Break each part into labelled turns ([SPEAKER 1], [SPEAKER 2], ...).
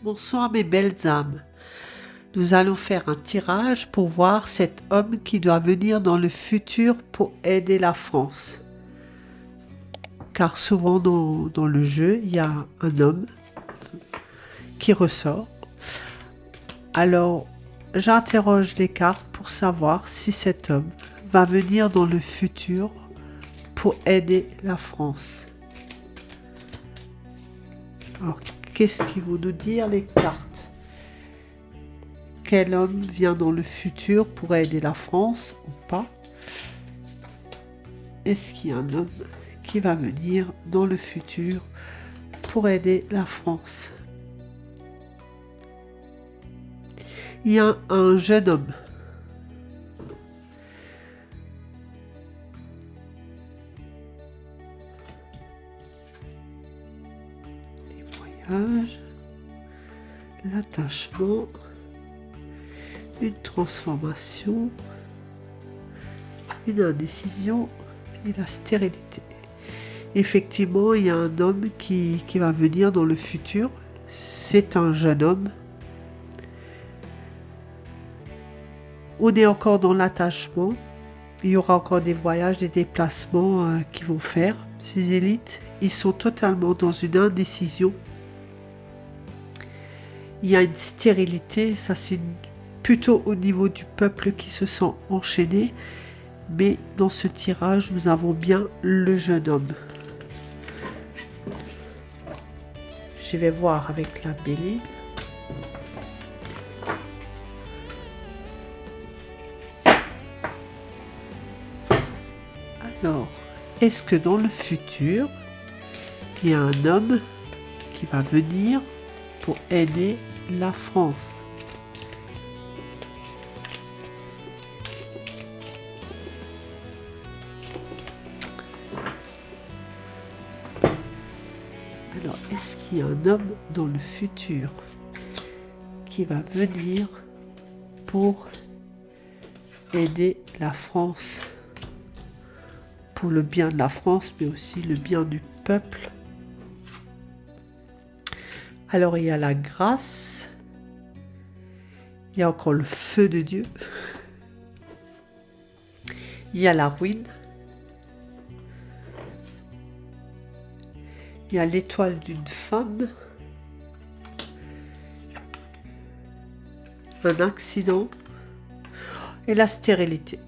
[SPEAKER 1] Bonsoir mes belles âmes. Nous allons faire un tirage pour voir cet homme qui doit venir dans le futur pour aider la France. Car souvent dans le jeu, il y a un homme qui ressort. Alors, j'interroge les cartes pour savoir si cet homme va venir dans le futur pour aider la France. Alors, qu'est-ce qu'ils vont nous dire les cartes? Quel homme vient dans le futur pour aider la France ou pas? Est-ce qu'il y a un homme qui va venir dans le futur pour aider la France? Il y a un jeune homme. Les voyages, l'attachement, une transformation, une indécision et la stérilité. Effectivement, il y a un homme qui va venir dans le futur. C'est un jeune homme. On est encore dans l'attachement. Il y aura encore des voyages, des déplacements qu'ils vont faire. Ces élites, ils sont totalement dans une indécision. Il y a une stérilité, ça c'est plutôt au niveau du peuple qui se sent enchaîné. Mais dans ce tirage, nous avons bien le jeune homme. Je vais voir avec la Béline. Alors, est-ce que dans le futur, il y a un homme qui va venir pour aider la France? Alors, est-ce qu'il y a un homme dans le futur qui va venir pour aider la France? Pour le bien de la France, mais aussi le bien du peuple. Alors, il y a la grâce. Il y a encore le feu de Dieu. Il y a la ruine. Il y a l'étoile d'une femme. Un accident. Et la stérilité.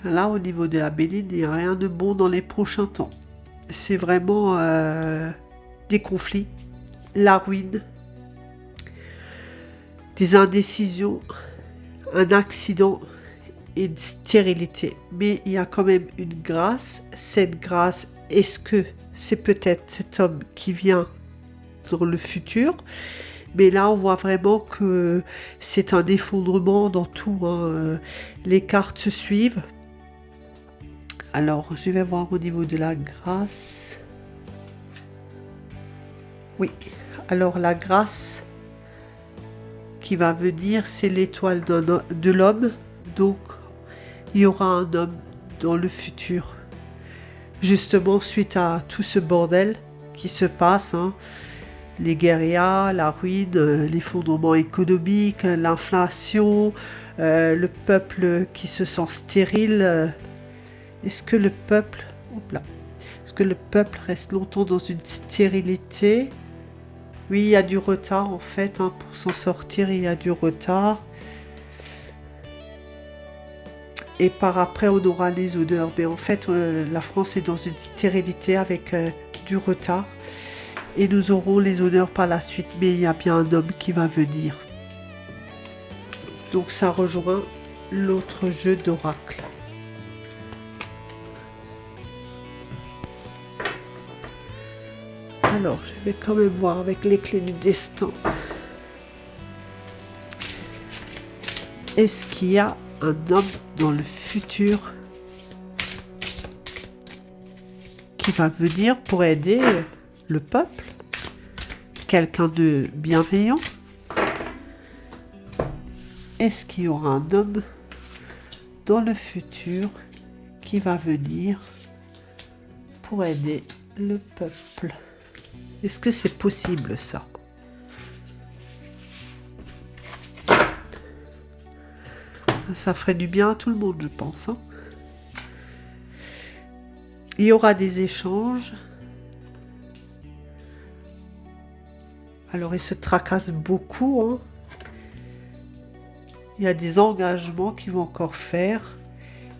[SPEAKER 1] Là, au niveau de la Béline, il n'y a rien de bon dans les prochains temps. C'est vraiment des conflits, la ruine, des indécisions, un accident et une stérilité. Mais il y a quand même une grâce. Cette grâce, est-ce que c'est peut-être cet homme qui vient dans le futur? Mais là, on voit vraiment que c'est un effondrement dans tout. Les cartes se suivent. Alors, je vais voir au niveau de la grâce. Oui, alors la grâce qui va venir, c'est l'étoile de l'homme. Donc, il y aura un homme dans le futur. Justement, suite à tout ce bordel qui se passe, les guérillas, la ruine, l'effondrement économique, l'inflation, le peuple qui se sent stérile. Est-ce que le peuple reste longtemps dans une stérilité? Oui, il y a du retard en fait, pour s'en sortir, il y a du retard. Et par après, on aura les odeurs. Mais en fait, la France est dans une stérilité avec du retard. Et nous aurons les odeurs par la suite. Mais il y a bien un homme qui va venir. Donc ça rejoint l'autre jeu d'oracle. Alors, je vais quand même voir avec les clés du destin. Est-ce qu'il y a un homme dans le futur qui va venir pour aider le peuple? Quelqu'un de bienveillant? Est-ce qu'il y aura un homme dans le futur qui va venir pour aider le peuple? Est-ce que c'est possible ça? Ça ferait du bien à tout le monde, je pense. Hein. Il y aura des échanges. Alors, ils se tracassent beaucoup. Hein. Il y a des engagements qu'ils vont encore faire.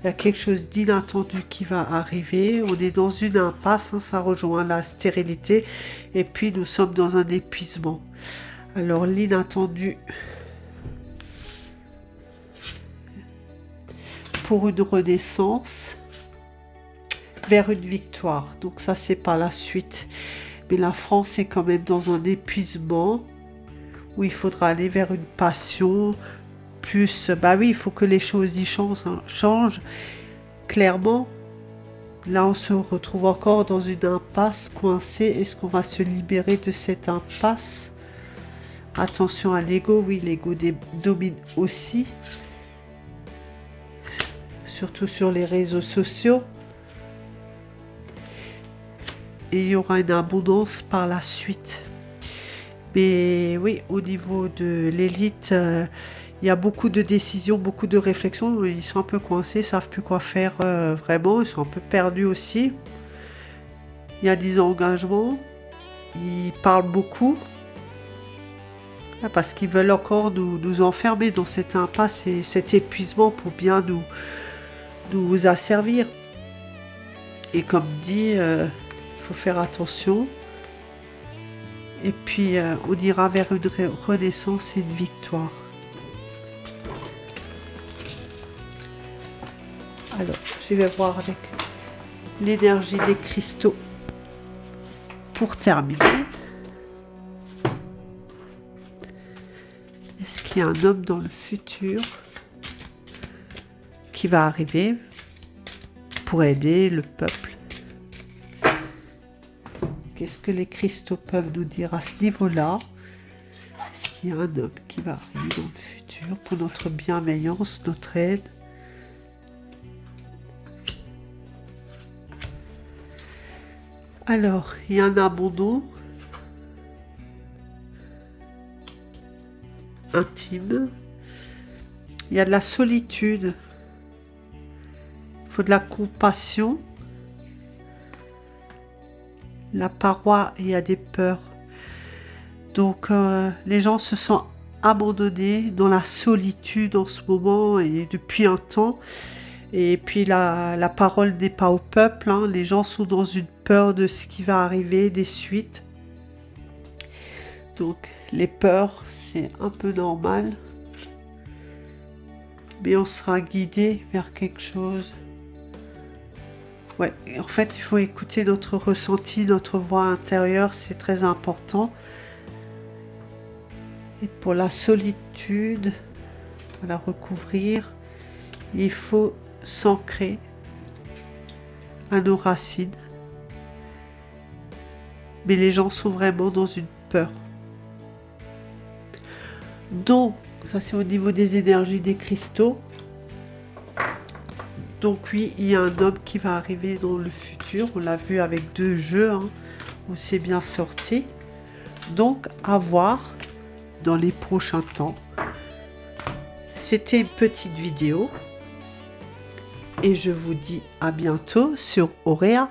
[SPEAKER 1] Il y a quelque chose d'inattendu qui va arriver. On est dans une impasse. Hein, ça rejoint la stérilité. Et puis, nous sommes dans un épuisement. Alors, l'inattendu... pour une renaissance vers une victoire. Donc ça, c'est par la suite. Mais la France est quand même dans un épuisement où il faudra aller vers une passion plus... Bah oui, il faut que les choses y changent, hein, changent. Clairement, là, on se retrouve encore dans une impasse coincée. Est-ce qu'on va se libérer de cette impasse? Attention à l'ego. Oui, l'ego domine aussi. Surtout sur les réseaux sociaux. Et il y aura une abondance par la suite. Mais oui, au niveau de l'élite, il y a beaucoup de décisions, beaucoup de réflexions. Ils sont un peu coincés, ils ne savent plus quoi faire vraiment. Ils sont un peu perdus aussi. Il y a des engagements. Ils parlent beaucoup. Parce qu'ils veulent encore nous enfermer dans cette impasse et cet épuisement pour bien nous asservir. Et comme dit, faut faire attention. Et puis, on ira vers une renaissance et une victoire. Alors, je vais voir avec l'énergie des cristaux pour terminer. Est-ce qu'il y a un homme dans le futur qui va arriver pour aider le peuple? Qu'est-ce que les cristaux peuvent nous dire à ce niveau-là? Est-ce qu'il y a un homme qui va arriver dans le futur pour notre bienveillance, notre aide? Alors, il y a un abandon intime. Il y a de la solitude. Il faut de la compassion. La paroi, il y a des peurs. Donc, les gens se sentent abandonnés dans la solitude en ce moment et depuis un temps. Et puis, la parole n'est pas au peuple. Hein. Les gens sont dans une peur de ce qui va arriver, des suites. Donc, les peurs, c'est un peu normal. Mais on sera guidé vers quelque chose. Ouais, en fait, il faut écouter notre ressenti, notre voix intérieure, c'est très important. Et pour la solitude, pour la recouvrir, il faut s'ancrer à nos racines. Mais les gens sont vraiment dans une peur. Donc, ça c'est au niveau des énergies des cristaux. Donc oui, il y a un homme qui va arriver dans le futur. On l'a vu avec 2 jeux hein, où c'est bien sorti. Donc, à voir dans les prochains temps. C'était une petite vidéo. Et je vous dis à bientôt sur Auréa.